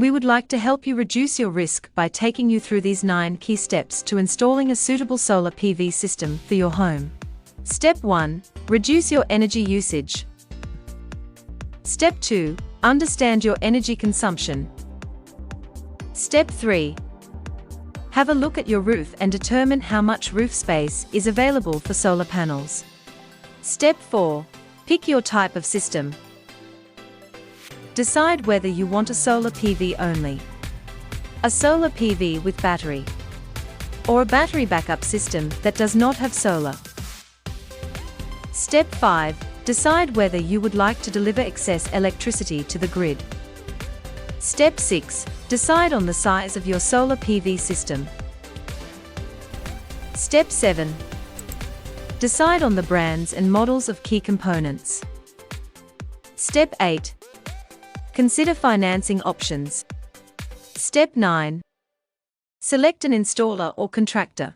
We would like to help you reduce your risk by taking you through these 9 key steps to installing a suitable solar PV system for your home. Step 1. Reduce your energy usage. Step 2. Understand your energy consumption. Step 3. Have a look at your roof and determine how much roof space is available for solar panels. Step 4. Pick your type of system. Decide whether you want a solar PV only, a solar PV with battery, or a battery backup system that does not have solar. Step 5. Decide whether you would like to deliver excess electricity to the grid. Step 6. Decide on the size of your solar PV system. Step 7. Decide on the brands and models of key components. Step 8. Consider financing options. Step 9. Select an installer or contractor.